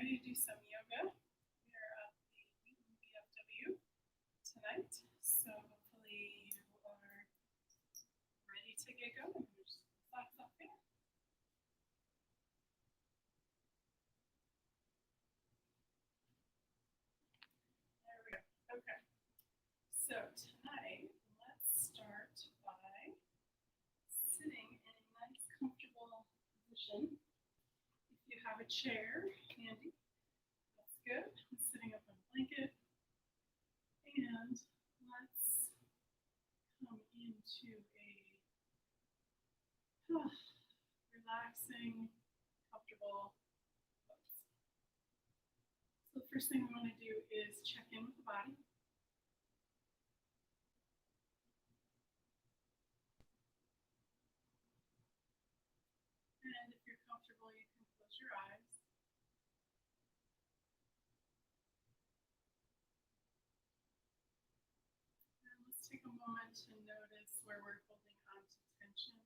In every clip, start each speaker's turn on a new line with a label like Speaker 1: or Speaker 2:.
Speaker 1: ready to do some yoga. We are at the Wheaton VFW tonight, so hopefully you are ready to get going. There's thoughts up there. There we go. Okay. So tonight, let's start by sitting in a nice, comfortable position. If you have a chair handy, that's good. I'm sitting up on a blanket. And let's come into a relaxing, comfortable pose. So the first thing we want to do is check in with the body. And if you're comfortable, you can close your eyes. And let's take a moment to notice where we're holding on to tension.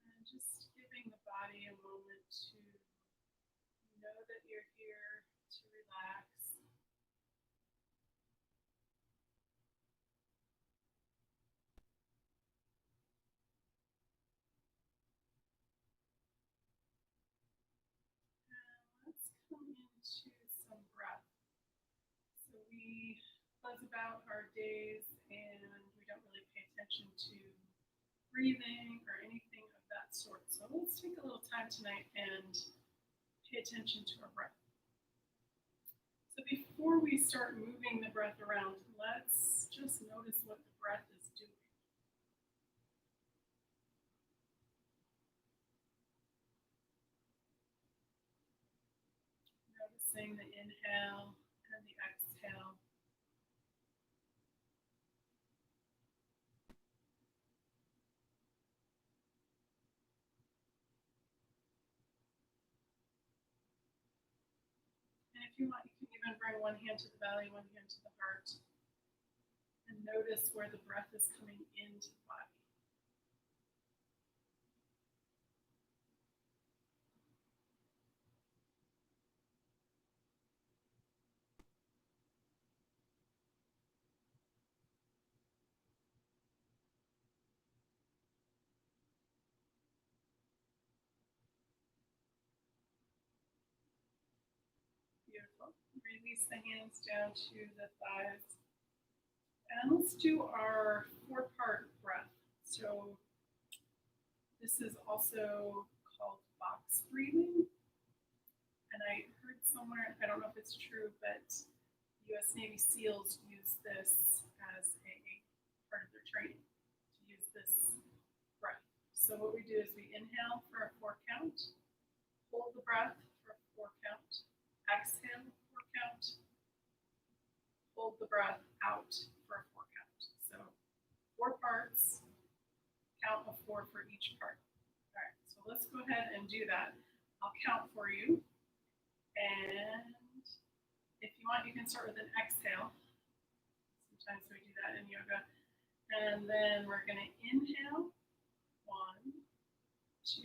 Speaker 1: And just giving the body a moment to know that you're here to relax. Let's come into some breath. So we buzz about our days and we don't really pay attention to breathing or anything of that sort. So let's take a little time tonight and pay attention to our breath. So before we start moving the breath around, let's just notice what the breath is doing. Noticing the inhale and the exhale. And if you want, you can even bring one hand to the belly, one hand to the heart, and notice where the breath is coming into the body. Beautiful. Release the hands down to the thighs. And let's do our 4-part breath. So this is also called box breathing. And I heard somewhere, I don't know if it's true, but U.S. Navy SEALs use this as a part of their training, to use this breath. So what we do is we inhale for a 4 count, hold the breath for a 4 count, exhale 4 count, hold the breath out for a 4 count. So 4 parts, count of 4 for each part. All right, so let's go ahead and do that. I'll count for you. And if you want, you can start with an exhale. Sometimes we do that in yoga. And then we're going to inhale. 1, 2,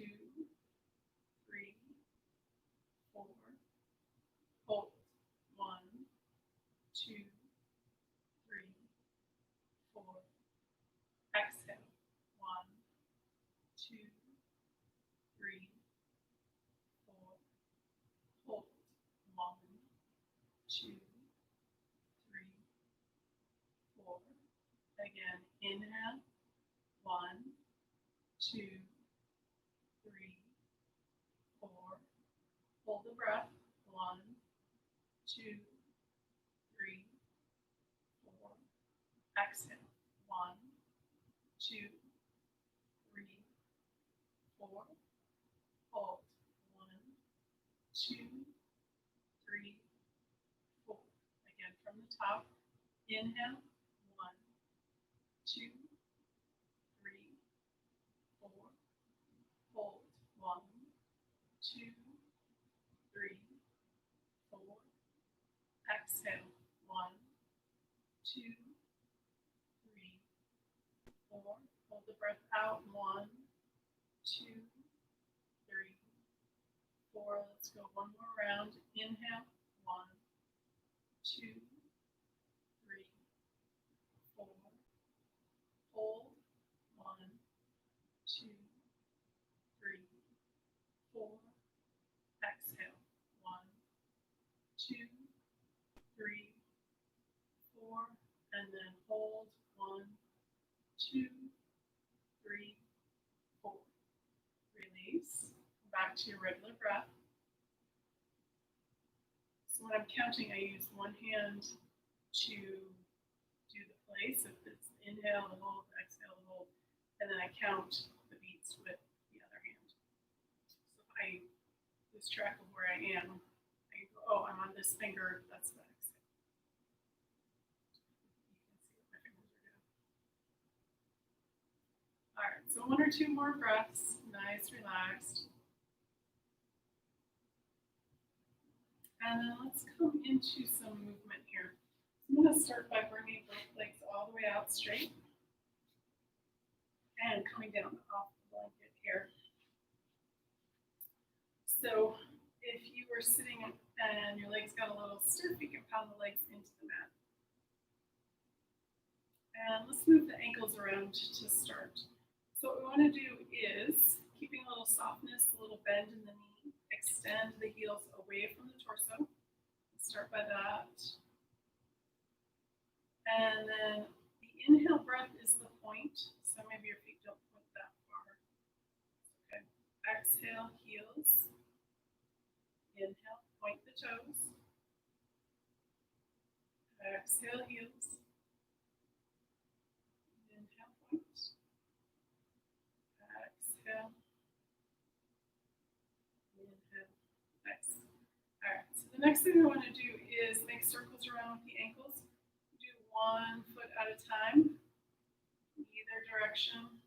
Speaker 1: 3, 4. Hold. 1, 2, 3, 4. Exhale. 1, 2, 3, 4. Hold. 1, 2, 3, 4. Again, inhale. 1, 2, 3, 4. Hold the breath. 1, 2, 3, 4. Exhale. 1, 2, 3, 4. Hold. 1, 2, 3, 4. Again from the top. Inhale. 1, 2, 3, 4. Hold. 1, 2, 3, 4. Exhale. 1, 2, 3, 4. Hold the breath. breath out. 1, 2, 3, 4. Let's go one more round. Inhale. 1, 2, 3, 4. Hold. 1, 2, 3, 4. Exhale. 1, 2, 3, 4. And then hold. 1, 2, 3, 4. Release. Back to your regular breath. So when I'm counting, I use one hand to do the place. If it's inhale and hold, exhale and hold, and then I count the beats with the other hand. So if I lose track of where I am, I go, oh, I'm on this finger, that's the exhale. You can see what my fingers are doing. All right, so 1 or 2 more breaths, nice, relaxed. And then let's come into some movement here. I'm going to start by bringing both legs all the way out straight and coming down off the blanket here. So if you were sitting and your legs got a little stiff, you can pound the legs into the mat. And let's move the ankles around to start. So what we want to do is, keeping a little softness, a little bend in the knee, extend the heels away from the torso. Start by that. And then the inhale breath is the point. So maybe your feet don't point that far. Okay. Exhale, heels. Inhale, point the toes. Exhale, heels. Inhale, point. Exhale. Inhale, exhale. All right, so the next thing we want to do is make circles around with the ankles. Do 1 foot at a time, either direction.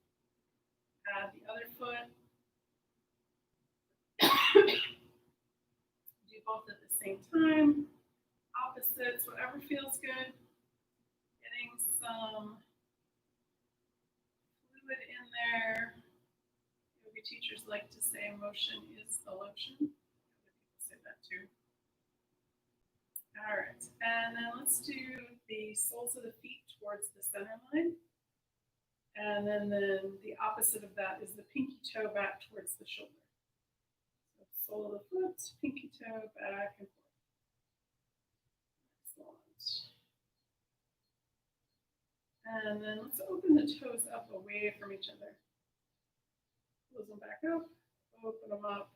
Speaker 1: Add the other foot. Do both at the same time. Opposites, whatever feels good. Getting some fluid in there. Yoga teachers like to say motion is the lotion. Other people say that too. All right, and then let's do the soles of the feet towards the center line. And then the opposite of that is the pinky toe back towards the shoulder. So sole of the foot, pinky toe, back and forth. Excellent. And then let's open the toes up away from each other. Close them back up, open them up.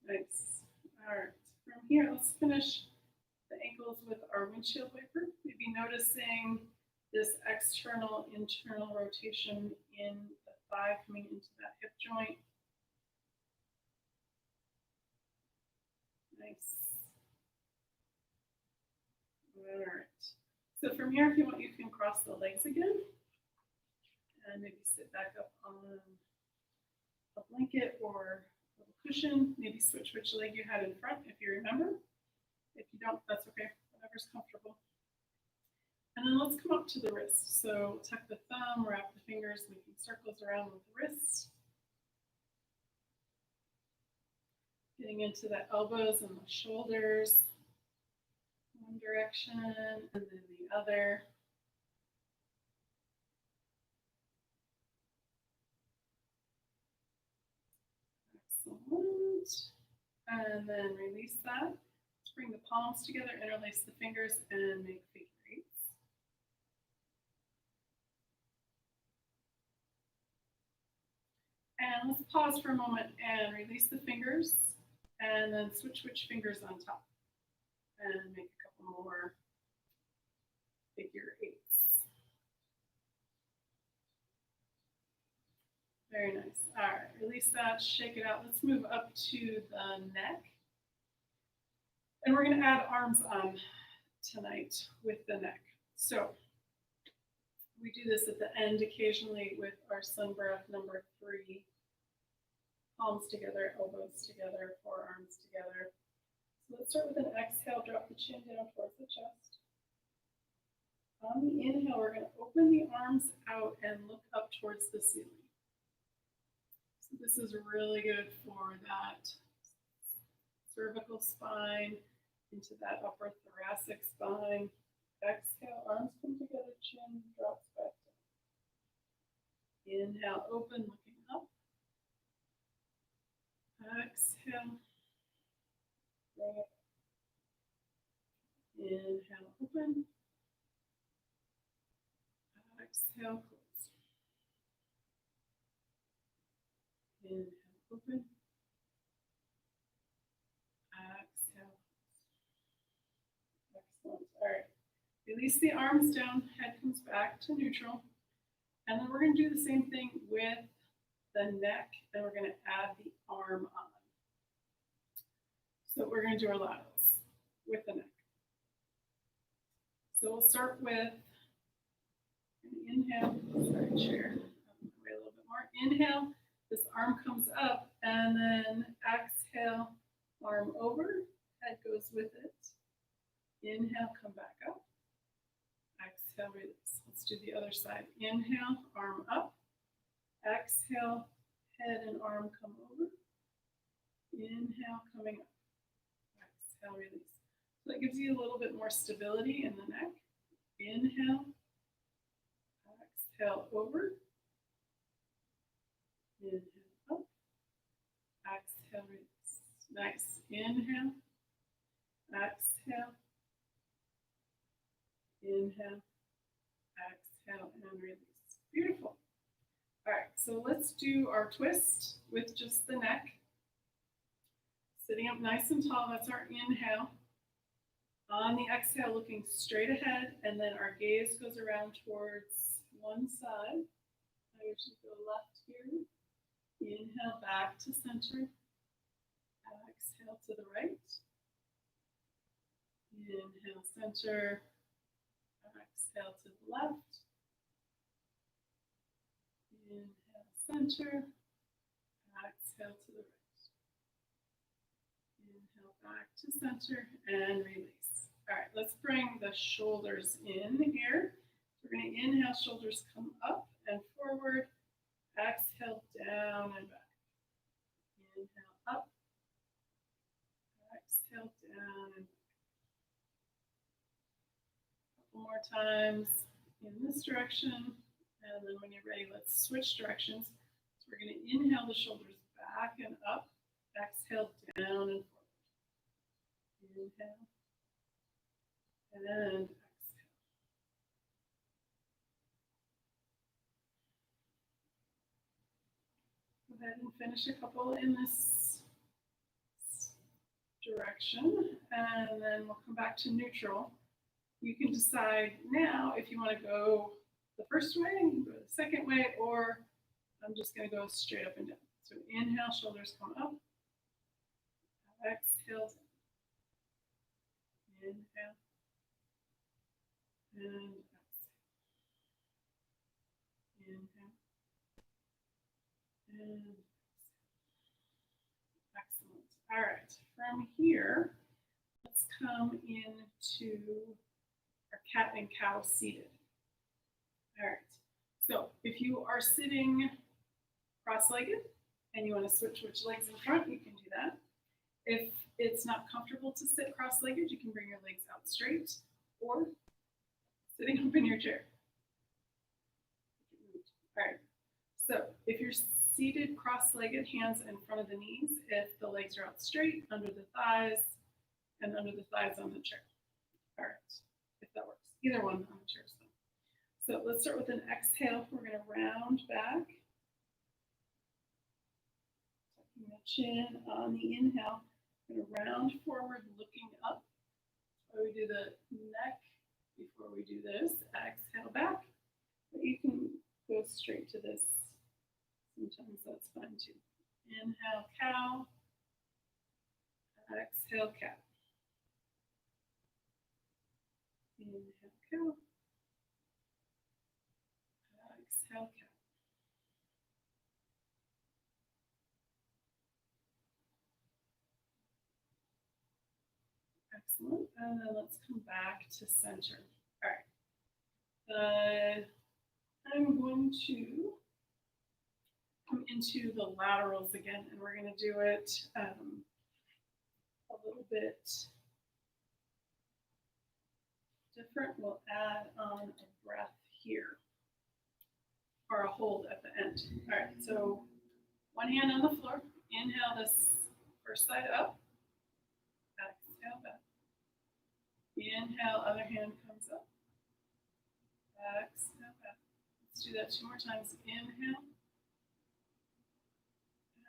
Speaker 1: Nice. All right. From here, let's finish the ankles with our windshield wiper. Maybe noticing this external, internal rotation in the thigh coming into that hip joint. Nice. All right. So from here, if you want, you can cross the legs again. And maybe sit back up on a blanket or a little cushion. Maybe switch which leg you had in front if you remember. If you don't, that's okay. Whatever's comfortable. And then let's come up to the wrist. So tuck the thumb, wrap the fingers, making circles around with the wrists. Getting into the elbows and the shoulders. One direction and then the other. Excellent. And then release that. Let's bring the palms together, interlace the fingers, and make figure eights. And let's pause for a moment and release the fingers, and then switch which fingers on top. And make a couple more figure eights. Very nice. All right, release that, shake it out. Let's move up to the neck. And we're going to add arms on tonight with the neck. So we do this at the end occasionally with our sun breath number 3. Palms together, elbows together, forearms together. So let's start with an exhale, drop the chin down towards the chest. On the inhale, we're going to open the arms out and look up towards the ceiling. So this is really good for that cervical spine, into that upper thoracic spine. Exhale, arms come together, chin drops back down. Inhale, open, looking up. Exhale, bring it. Inhale, open. Exhale, close. Inhale, open. Exhale. Excellent. All right. Release the arms down, head comes back to neutral. And then we're going to do the same thing with the neck, and we're going to add the arm on. So we're going to do our laterals with the neck. So we'll start with inhale. Sorry, chair. Wait a little bit more. Inhale. This arm comes up, and then exhale, arm over, head goes with it. Inhale, come back up. Exhale, release. Let's do the other side. Inhale, arm up. Exhale, head and arm come over. Inhale, coming up. Exhale, release. So that gives you a little bit more stability in the neck. Inhale. Exhale, over. Inhale, up. Exhale, release. Nice. Inhale. Exhale. Inhale. Exhale, and release. Beautiful. All right, so let's do our twist with just the neck. Sitting up nice and tall, that's our inhale. On the exhale, looking straight ahead, and then our gaze goes around towards one side. I usually go left here. Inhale, back to center. Exhale to the right. Inhale, center. Exhale to the left. Inhale, center. Exhale to the right. Inhale, back to center, and release. All right, let's bring the shoulders in here. We're going to inhale, shoulders come up and forward. Exhale, down and back. Inhale, up. Exhale, down and back. Couple more times in this direction. And then when you're ready, let's switch directions. So we're going to inhale the shoulders back and up. Exhale, down and forward. Inhale. And exhale. Go ahead and finish a couple in this direction, and then we'll come back to neutral. You can decide now if you want to go the first way, you can go the second way, or I'm just going to go straight up and down. So inhale, shoulders come up. Exhale. Inhale. And exhale. Inhale. And exhale. Excellent. All right. From here, let's come into our cat and cow seated. All right. So if you are sitting cross-legged and you want to switch which legs in front, you can do that. If it's not comfortable to sit cross-legged, you can bring your legs out straight or sitting up in your chair. All right. So if you're seated cross-legged, hands in front of the knees, if the legs are out straight, under the thighs, and under the thighs on the chair. All right, if that works. Either one on the chair. So let's start with an exhale. We're going to round back. Tucking the chin on the inhale. We're going to round forward, looking up. So we do the neck before we do this. Exhale back. But you can go straight to this. Sometimes that's fun too. Inhale, cow. Exhale, cat. Inhale, cow. Exhale, cat. Excellent. And then let's come back to center. All right. I'm going to come into the laterals again, and we're going to do it a little bit different. We'll add on a breath here, or a hold at the end. All right, so one hand on the floor. Inhale this first side up. Exhale back. Inhale, other hand comes up. Exhale back. Let's do that 2 more times. Inhale.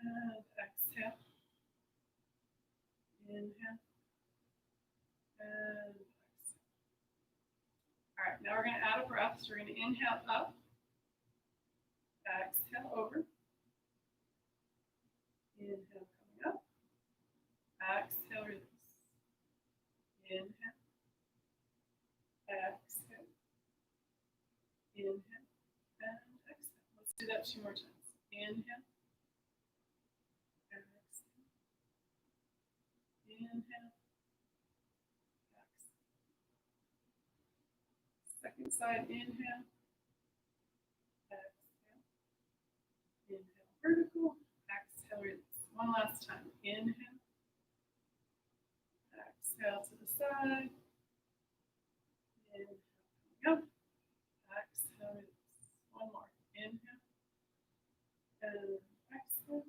Speaker 1: And exhale. Inhale. And exhale. All right, now we're going to add a breath. So we're going to inhale up. Exhale over. Inhale coming up. Exhale, release. Inhale. Exhale. Inhale. And exhale. Let's do that 2 more times. Inhale. Exhale. Inhale. Exhale. Second side, inhale. Exhale. Inhale, vertical. Exhale, release. One last time. Inhale. Exhale to the side. Inhale, coming up. Exhale, release. One more. Inhale. And exhale.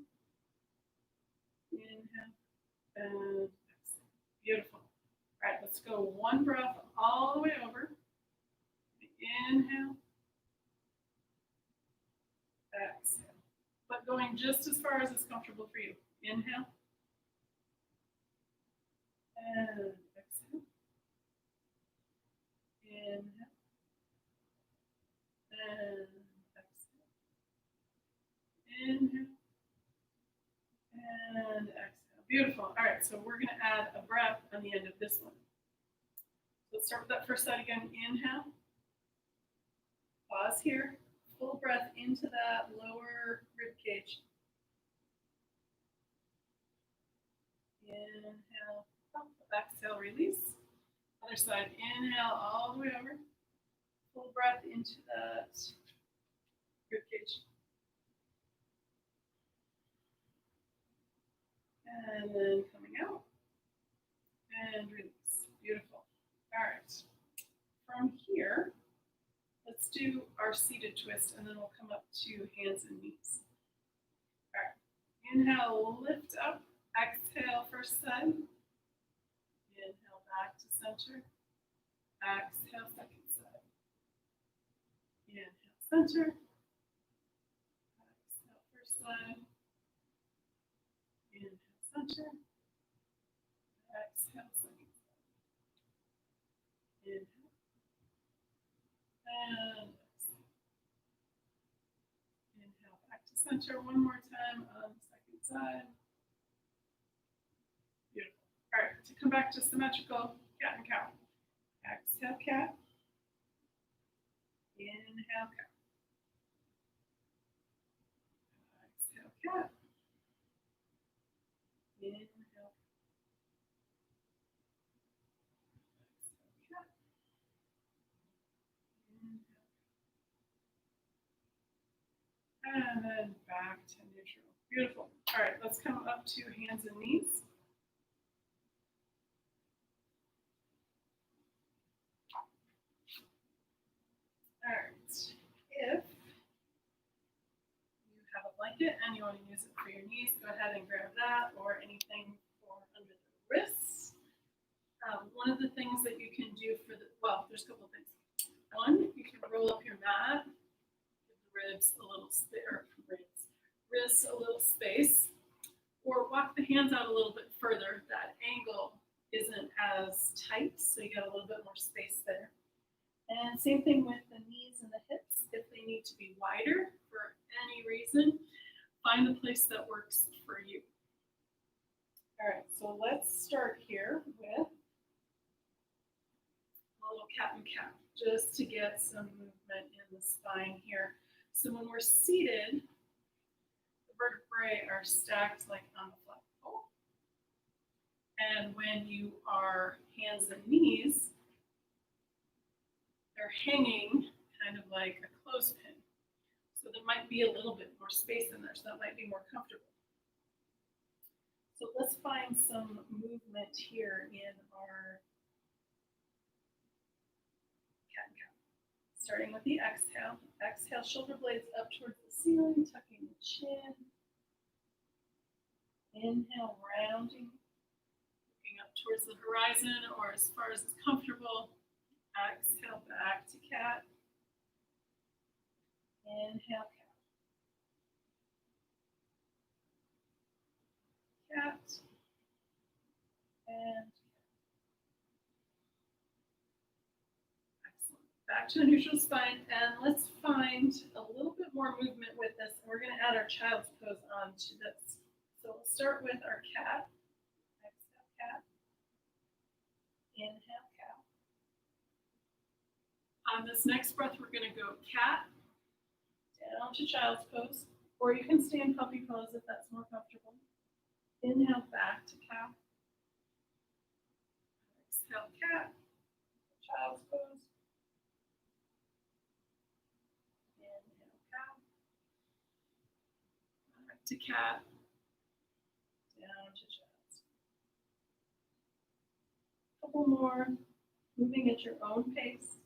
Speaker 1: Inhale. And exhale. Beautiful. All right, let's go one breath all the way over. Inhale. Exhale. But going just as far as is comfortable for you. Inhale. And exhale. Inhale. And exhale. Inhale. And exhale. Beautiful. All right, so we're going to add a breath on the end of this one. So let's start with that first side again. Inhale. Pause here. Full breath into that lower rib cage. Inhale. Up. Exhale, release. Other side. Inhale all the way over. Full breath into that rib cage. And then coming out. And release. Beautiful. All right. From here, let's do our seated twist, and then we'll come up to hands and knees. All right. Inhale, lift up. Exhale, first side. Inhale, back to center. Exhale, second side. Inhale, center. Exhale, first side. Inhale, center. Exhale, second side. Inhale. And exhale. Inhale, back to center one more time on the second side. Beautiful. All right, to come back to symmetrical cat and cow. Exhale, cat. Inhale, cat. Exhale, cat. Inhale. Exhale, cat. Inhale. And then back to neutral. Beautiful. All right, let's come up to hands and knees. All right, if you have a blanket and you want to use it for your knees, go ahead and grab that, or anything for under the wrists. One of the things that you can do for the, well, there's a couple of things. One, you can roll up your mat, give the ribs a little wrists a little space, or walk the hands out a little bit further. That angle isn't as tight, so you get a little bit more space there. And same thing with the knees and the hips. If they need to be wider for any reason, find the place that works for you. All right, so let's start here with a little cat and cow, just to get some movement in the spine here. So when we're seated, the vertebrae are stacked like on the flat pole. And when you are hands and knees, they're hanging kind of like a clothespin. So there might be a little bit more space in there, so that might be more comfortable. So let's find some movement here in our cat and cow. Starting with the exhale. Exhale, shoulder blades up towards the ceiling, tucking the chin. Inhale, rounding, looking up towards the horizon or as far as it's comfortable. Exhale, back to cat. Inhale, cat. And excellent. Back to a neutral spine, and let's find a little bit more movement with this. We're going to add our child's pose onto this. So we'll start with our cat. Exhale, cat. Inhale, cat. On this next breath, we're going to go cat, down to child's pose, or you can stay in puppy pose if that's more comfortable. Inhale, back to cow. Exhale, cat, child's pose. Inhale, cow. Back to cat, down to child's. Couple more, moving at your own pace.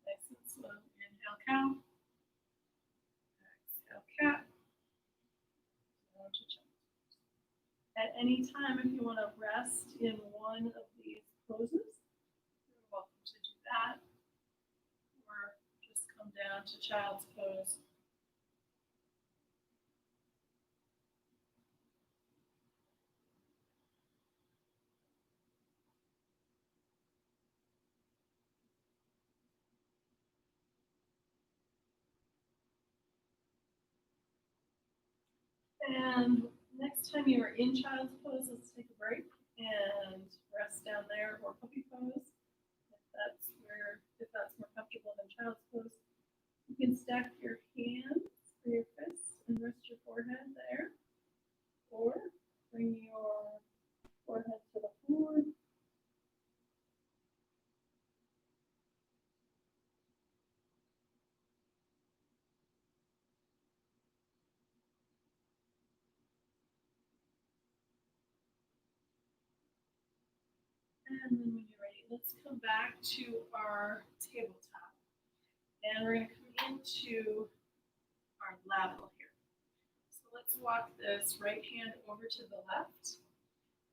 Speaker 1: Nice and slow. Inhale, cow. Exhale, cat. Down to child's. At any time, if you want to rest in one of these poses, you're welcome to do that. Or just come down to child's pose. And next time you are in child's pose, let's take a break and rest down there or puppy pose. If that's more comfortable than child's pose. You can stack your hands or your fists and rest your forehead there. Or bring your forehead to the floor. And then when you're ready, let's come back to our tabletop. And we're going to come into our lateral here. So let's walk this right hand over to the left.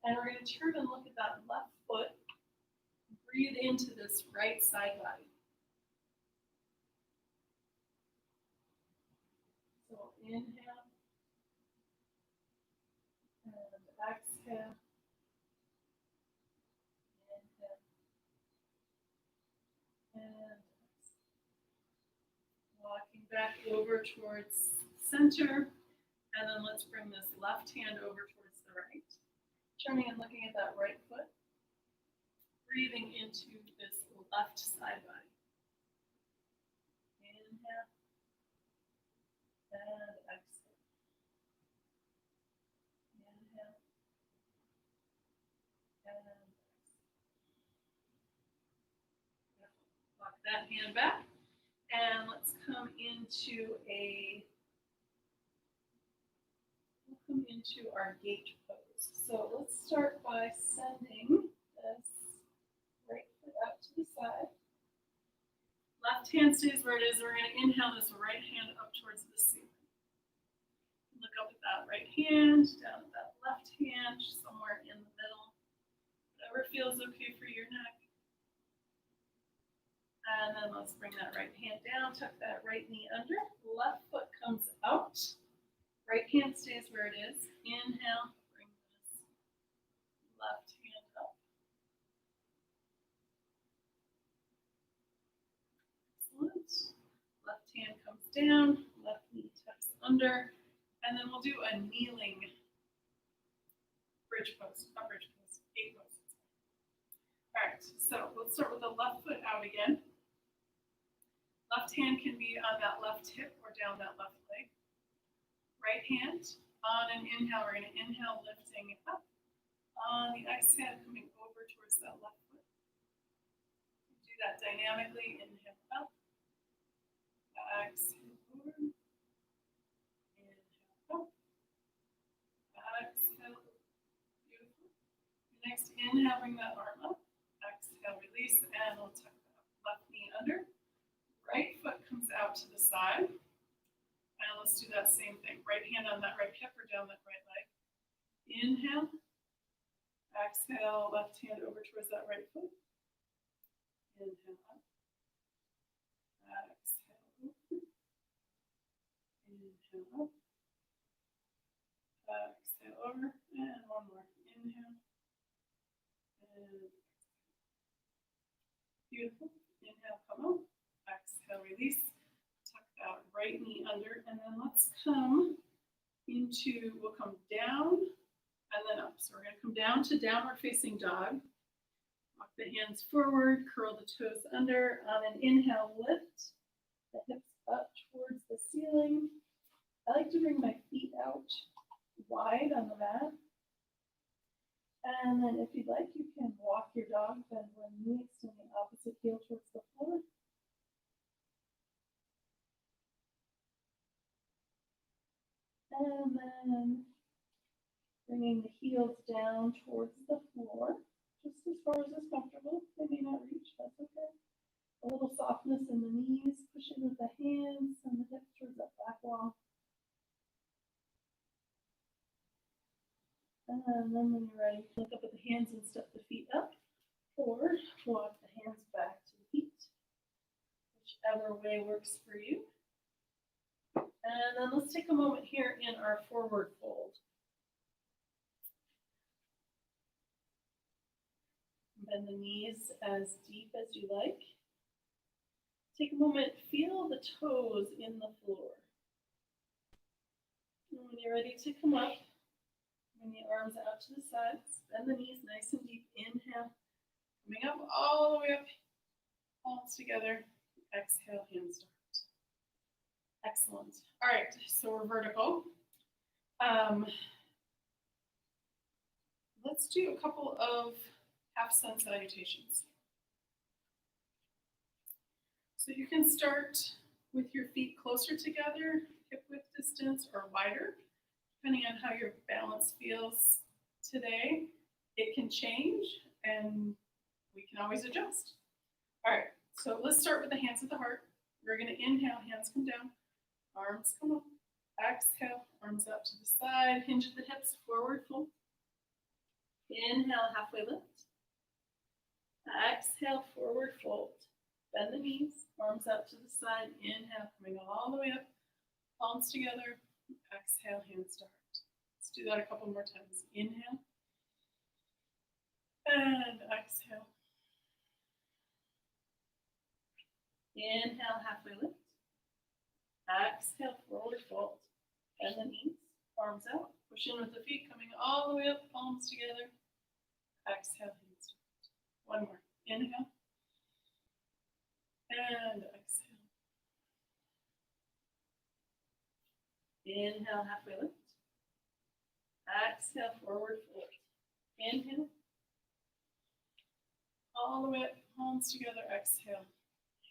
Speaker 1: And we're going to turn and look at that left foot. Breathe into this right side body. So inhale. And exhale. Inhale. And walking back over towards center. And then let's bring this left hand over towards the right. Turning and looking at that right foot. Breathing into this left side body. Inhale. And exhale. Inhale. And exhale. Lock that hand back. And let's come into our gate pose. So let's start by sending this right foot out to the side. Left hand stays where it is. We're going to inhale this right hand up towards the ceiling. Look up at that right hand, down at that left hand, somewhere in the middle. Whatever feels okay for your neck. And then let's bring that right hand down, tuck that right knee under. Left foot comes out. Right hand stays where it is. Inhale, bring this left hand up. Excellent. Left hand comes down, left knee tucks under, and then we'll do a kneeling bridge pose, not bridge pose, gate pose. All right, so let's start with the left foot out again. Left hand can be on that left hip or down that left leg. Right hand, on an inhale, we're going to inhale, lifting up. On the exhale, coming over towards that left foot. Do that dynamically, inhale up. Exhale forward. Inhale up. Exhale. Beautiful. Next, inhale, bring that arm up. Exhale, release, and we'll tuck that left knee under. Right foot comes out to the side. And let's do that same thing. Right hand on that right hip or down that right leg. Inhale. Exhale, left hand over towards that right foot. Inhale up. Exhale over. Inhale up. Exhale over. And one more. Inhale. And beautiful. Inhale, come up. Exhale, release. Tuck that right knee under. And then let's come into, we'll come down and then up. So we're going to come down to downward facing dog. Walk the hands forward, curl the toes under. On an inhale, lift the hips up towards the ceiling. I like to bring my feet out wide on the mat. And then if you'd like, you can walk your dog, bend one knee, extend the opposite heel towards the floor. And then bringing the heels down towards the floor, just as far as is comfortable. They may not reach, that's okay. A little softness in the knees, pushing with the hands and the hips towards that back wall. And then when you're ready, look up at the hands and step the feet up, or walk the hands back to the feet, whichever way works for you. And then let's take a moment here in our forward fold. Bend the knees as deep as you like. Take a moment, feel the toes in the floor. And when you're ready to come up, bring the arms out to the sides, bend the knees nice and deep. Inhale, coming up all the way up, palms together. Exhale, hands to heart. Excellent. All right, so we're vertical. Let's do a couple of half sun salutations. So you can start with your feet closer together, hip width distance or wider, depending on how your balance feels today. It can change and we can always adjust. All right, so let's start with the hands at the heart. We're gonna inhale, hands come down, arms come up. Exhale, arms out to the side, hinge at the hips, forward fold. Inhale, halfway lift. Exhale, forward fold. Bend the knees, arms out to the side. Inhale, coming all the way up, palms together. Exhale, hands to heart. Let's do that a couple more times. Inhale. And exhale. Inhale, halfway lift. Exhale, forward fold. Bend the knees, arms out. Push in with the feet, coming all the way up, palms together. Exhale, hands to heart. One more. Inhale. And exhale. Inhale, halfway lift. Exhale, forward fold. Inhale. All the way up, palms together. Exhale,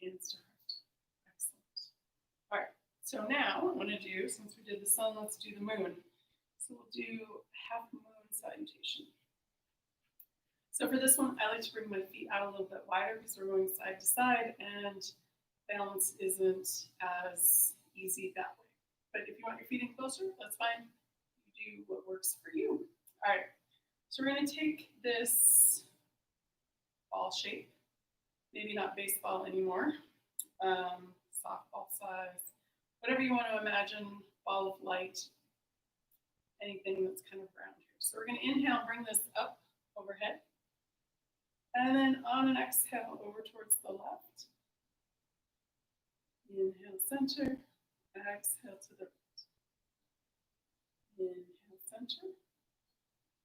Speaker 1: hands to heart. Excellent. All right, so now I'm going to do, since we did the sun, let's do the moon. So we'll do half moon salutation. So for this one, I like to bring my feet out a little bit wider because we're going side to side and balance isn't as easy that way. But if you want your feet in closer, that's fine. You do what works for you. All right, so we're going to take this ball shape, maybe not baseball anymore, softball size, whatever you want to imagine, ball of light, anything that's kind of round here. So we're going to inhale, bring this up overhead. And then on an exhale, over towards the left. Inhale, center. Exhale to the right. Inhale, center.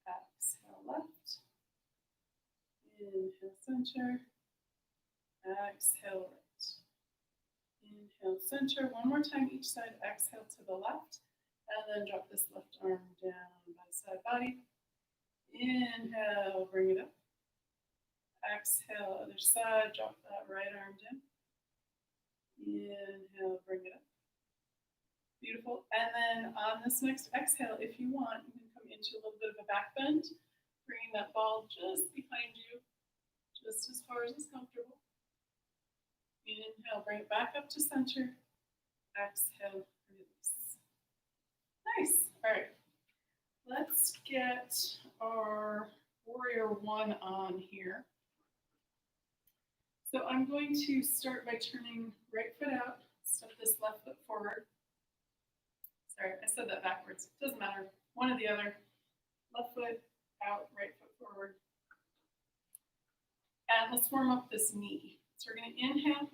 Speaker 1: Exhale, left. Inhale, center. Exhale, right. Inhale, center. One more time each side. Exhale to the left. And then drop this left arm down by the side body. Inhale, bring it up. Exhale, other side, drop that right arm down. Inhale, bring it up. Beautiful. And then on this next exhale, if you want, you can come into a little bit of a back bend, bringing that ball just behind you, just as far as is comfortable. Inhale, bring it back up to center. Exhale, release. Nice. All right. Let's get our warrior one on here. So I'm going to start by turning right foot out, step this left foot forward. Sorry, I said that backwards. Doesn't matter. One or the other. Left foot out, right foot forward. And let's warm up this knee. So we're going to inhale.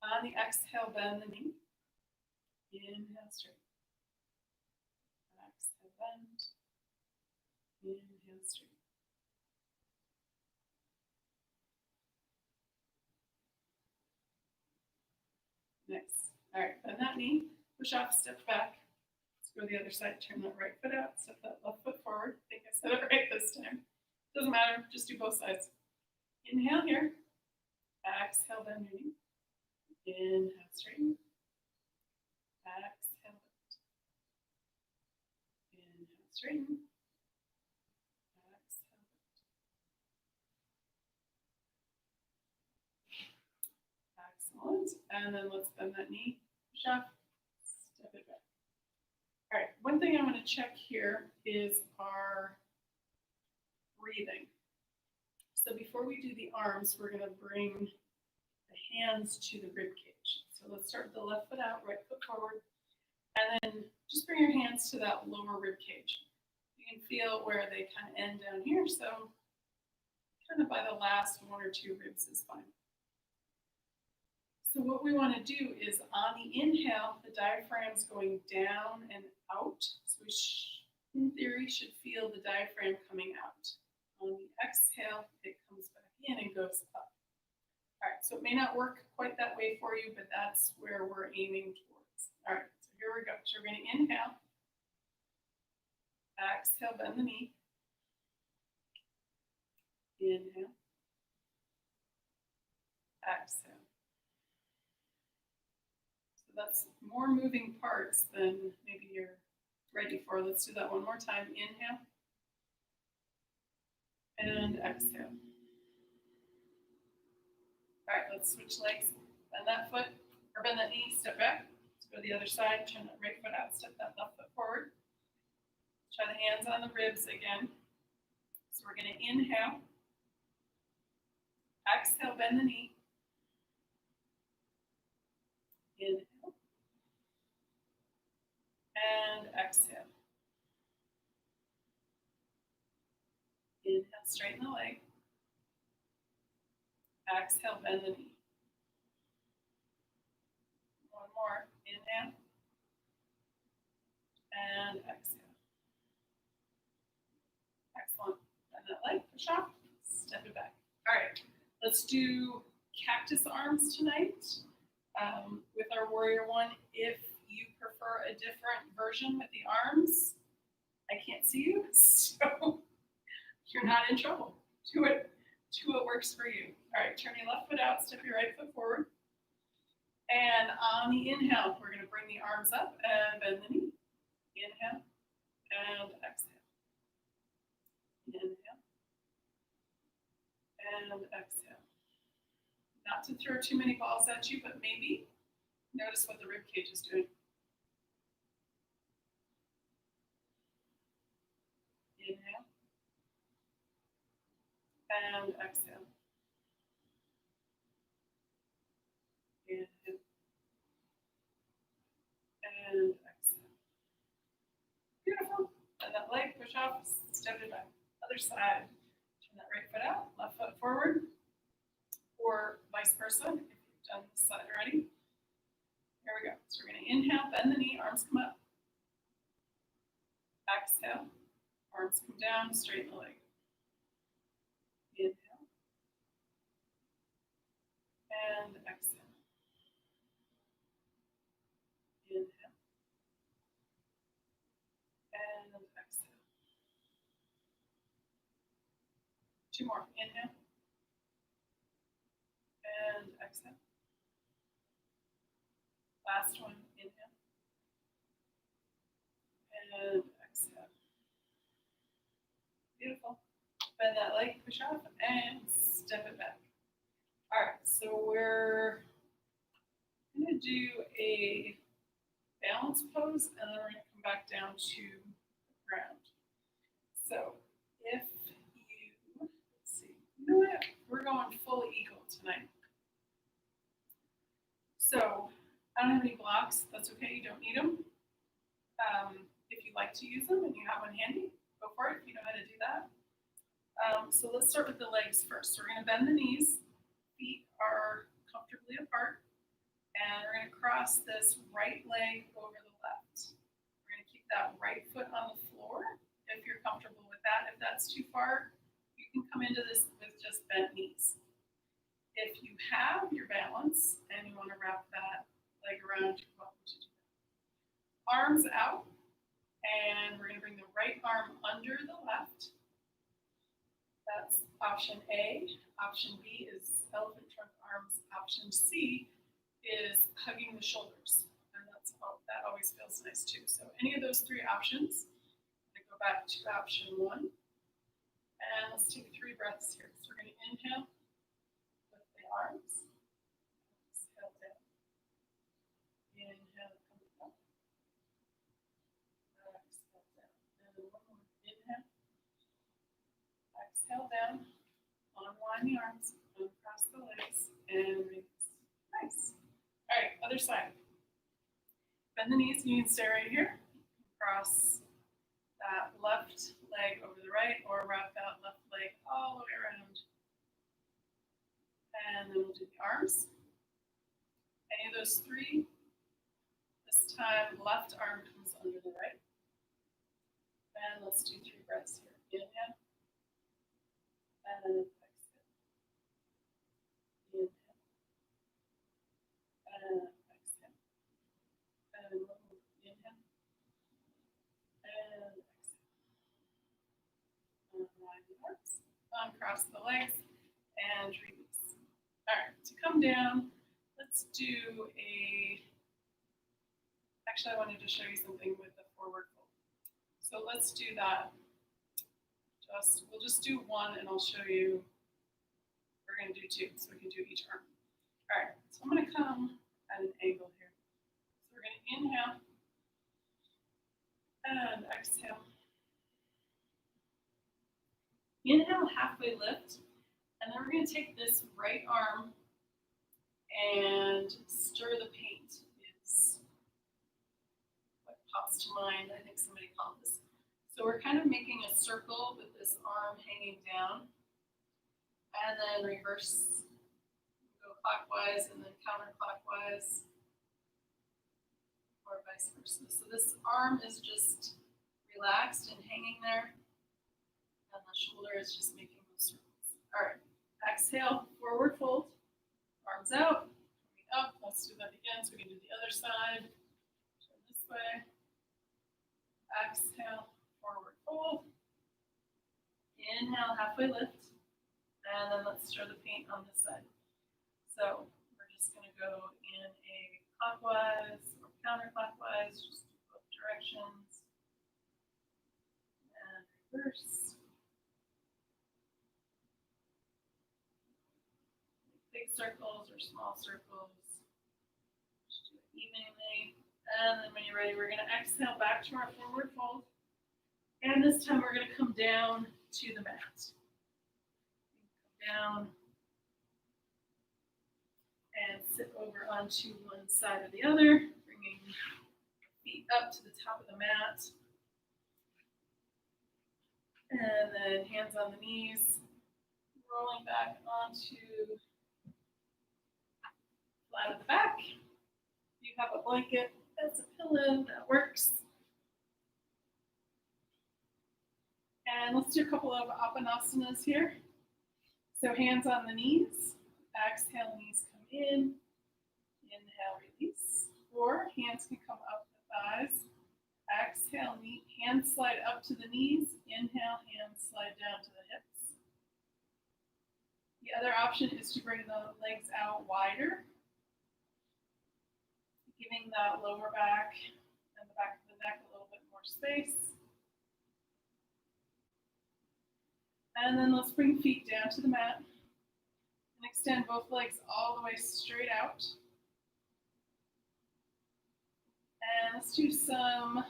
Speaker 1: On the exhale, bend the knee. Inhale, straight. Exhale, bend. Inhale, straight. Nice. All right, bend that knee. Push off, step back. Let's go to the other side. Turn that right foot out. Step that left foot forward. I think I said it right this time. Doesn't matter. Just do both sides. Inhale here. Exhale, bend your knee. Inhale, straighten. Exhale, bend. Inhale, straighten. Exhale, bend. Excellent. And then let's bend that knee. Push off. Step it back. All right. One thing I want to check here is our breathing. So before we do the arms, we're going to bring the hands to the rib cage. So let's start with the left foot out, right foot forward, and then just bring your hands to that lower rib cage. You can feel where they kind of end down here, so kind of by the last one or two ribs is fine. So what we want to do is on the inhale, the diaphragm's going down and out. So we in theory should feel the diaphragm coming out. On the exhale, it comes back in and goes up. All right, so it may not work quite that way for you, but that's where we're aiming towards. All right, so here we go. So we're going to inhale. Exhale, bend the knee. Inhale. Exhale. So that's more moving parts than maybe you're ready for. Let's do that one more time. Inhale. And exhale. All right, let's switch legs. Bend that foot, or bend that knee, step back. Let's go to the other side, turn that right foot out, step that left foot forward. Try the hands on the ribs again. So we're going to inhale. Exhale, bend the knee. Inhale. And exhale. Inhale, straighten the leg. Exhale, bend the knee. One more. Inhale. And exhale. Excellent. Bend that leg, push off, step it back. All right, let's do cactus arms tonight with our warrior one. If you prefer a different version with the arms, I can't see you, so you're not in trouble. Do it. Do what works for you. All right, turn your left foot out, step your right foot forward. And on the inhale, we're going to bring the arms up and bend the knee. Inhale and exhale. Inhale and exhale. Not to throw too many balls at you, but maybe notice what the rib cage is doing. Inhale and exhale. Inhale and exhale. Beautiful. And that leg, push off, step it back. Other side. Turn that right foot out, left foot forward, or vice versa if you've done this side already. Here we go. So we're going to inhale, bend the knee, arms come up. Exhale, arms come down, straighten the leg. Inhale and exhale. Inhale and exhale. Two more. Inhale and exhale. Beautiful. Bend that leg, push off, and step it back. All right, so we're going to do a balance pose, and then we're going to come back down to the ground. So if you, let's see, you know what? We're going full eagle tonight. So I don't have any blocks. That's okay. You don't need them. If you like to use them and you have one handy, go for it if you know how to do that. So let's start with the legs first. So we're going to bend the knees. Feet are comfortably apart. And we're going to cross this right leg over the left. We're going to keep that right foot on the floor if you're comfortable with that. If that's too far, you can come into this with just bent knees. If you have your balance and you want to wrap that leg around, you're welcome to do that. Arms out, and we're going to bring the right arm under the left. That's option A. Option B is elephant trunk arms. Option C is hugging the shoulders, and that always feels nice too. So any of those three options. I'm going to go back to option 1, and let's take 3 breaths here. So we're going to inhale, lift the arms, exhale down. Inhale, come up. Exhale down. And one more. Inhale, exhale down. Unwind the arms, uncross the legs, and release. Nice. All right, other side. Bend the knees, you can stay right here. Cross that left leg over the right, or wrap that left leg all the way around. And then we'll do the arms. Any of those 3. This time, left arm comes under the right. And let's do 3 breaths here. Inhale. And exhale. Inhale. And exhale. And one more. Inhale. And exhale. Unwind the arms. Uncross the legs. And release. All right, to come down, let's do a, actually I wanted to show you something with the forward fold. So let's do that. We'll just do 1 and I'll show you, we're going to do 2, so we can do each arm. All right, so I'm going to come at an angle here. So we're going to inhale and exhale. Inhale, halfway lift, and then we're going to take this right arm and stir the paint is what pops to mind. I think somebody called this. So we're kind of making a circle with this arm hanging down, and then reverse, go clockwise and then counterclockwise, or vice versa. So this arm is just relaxed and hanging there, and the shoulder is just making those circles. All right, exhale, forward fold, arms out, coming up. Let's do that again. So we can do the other side. Turn this way. Exhale. Forward fold. Inhale, halfway lift. And then let's stir the paint on this side. So we're just going to go in a clockwise or counterclockwise, just both directions. And reverse. Big circles or small circles. Just do it evenly. And then when you're ready, we're going to exhale back to our forward fold. And this time we're going to come down to the mat. Come down and sit over onto one side or the other, bringing feet up to the top of the mat. And then hands on the knees, rolling back onto flat at the back. If you have a blanket as a pillow, that works. And let's do a couple of Appanasanas here. So hands on the knees. Exhale, knees come in. Inhale, release. Or hands can come up the thighs. Exhale, hands slide up to the knees. Inhale, hands slide down to the hips. The other option is to bring the legs out wider, giving the lower back and the back of the neck a little bit more space. And then let's bring feet down to the mat and extend both legs all the way straight out. And let's do some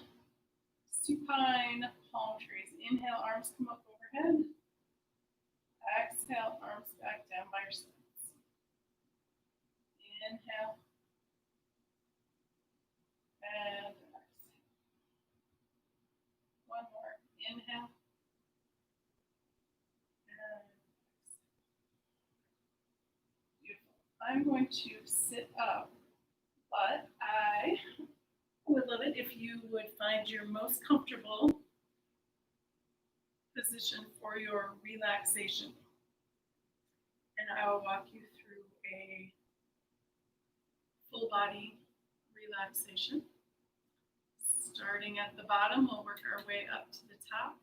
Speaker 1: supine palm trees. Inhale, arms come up overhead. Exhale, arms back down by your sides. Inhale. And exhale. One more. Inhale. And exhale. Beautiful. I'm going to sit up, but I would love it if you would find your most comfortable position for your relaxation. And I will walk you through a full body relaxation. Starting at the bottom, we'll work our way up to the top.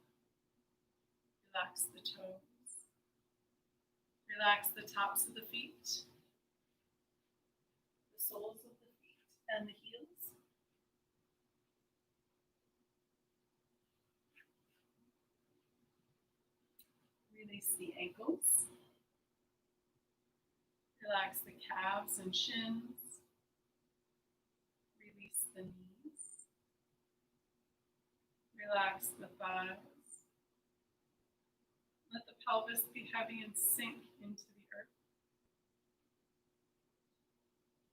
Speaker 1: Relax the toes. Relax the tops of the feet, the soles of the feet, and the heels. Release the ankles. Relax the calves and shins. Release the knees. Relax the thighs. Let the pelvis be heavy and sink into the earth.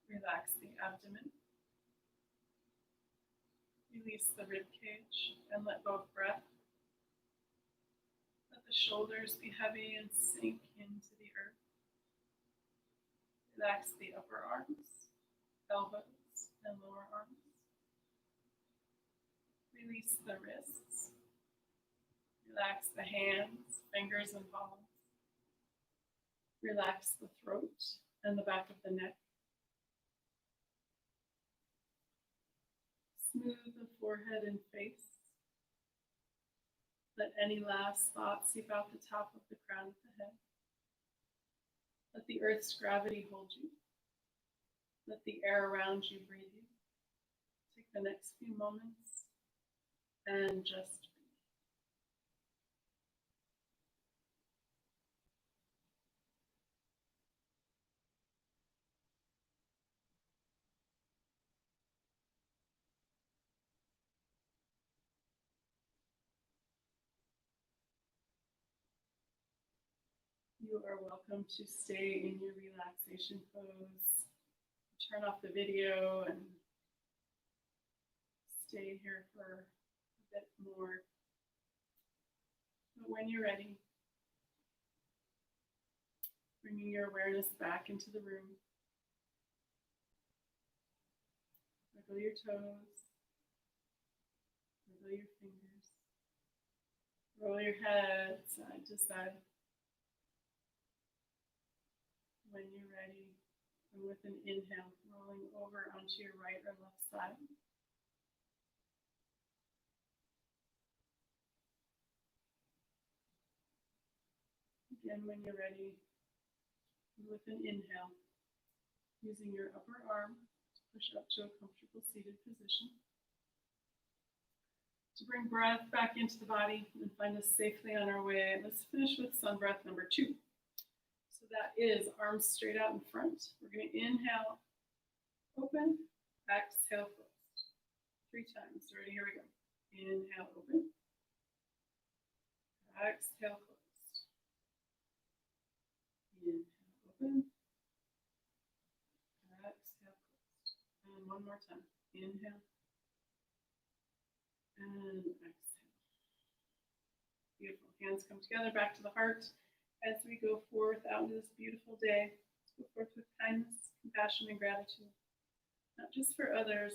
Speaker 1: Relax the abdomen. Release the rib cage and let go of breath. Let the shoulders be heavy and sink into the earth. Relax the upper arms, elbows, and lower arms. Release the wrists. Relax the hands, fingers, and palms. Relax the throat and the back of the neck. Smooth the forehead and face. Let any last thoughts seep out the top of the crown of the head. Let the earth's gravity hold you. Let the air around you breathe you. Take the next few moments and just breathe. You are welcome to stay in your relaxation pose. Turn off the video and stay here for a bit more. But when you're ready, bringing your awareness back into the room. Wiggle your toes. Wiggle your fingers. Roll your head side to side. When you're ready, and with an inhale, rolling over onto your right or left side. Again, when you're ready, with an inhale, using your upper arm to push up to a comfortable seated position. To bring breath back into the body and find us safely on our way, let's finish with sun breath number 2. So that is arms straight out in front. We're going to inhale, open, exhale, closed. 3 times. Ready? Here we go. Inhale, open. Exhale, closed. Inhale, open. Exhale, closed. And one more time. Inhale. And exhale. Beautiful. Hands come together, back to the heart. As we go forth out into this beautiful day, let's go forth with kindness, compassion, and gratitude. Not just for others,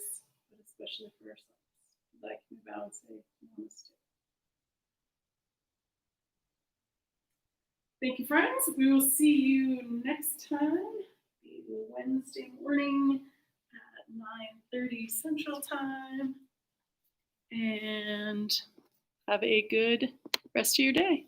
Speaker 1: but especially for ourselves. Like we bow and say, namaste. Thank you, friends. We will see you next time, Wednesday morning at 9:30 Central Time. And have a good rest of your day.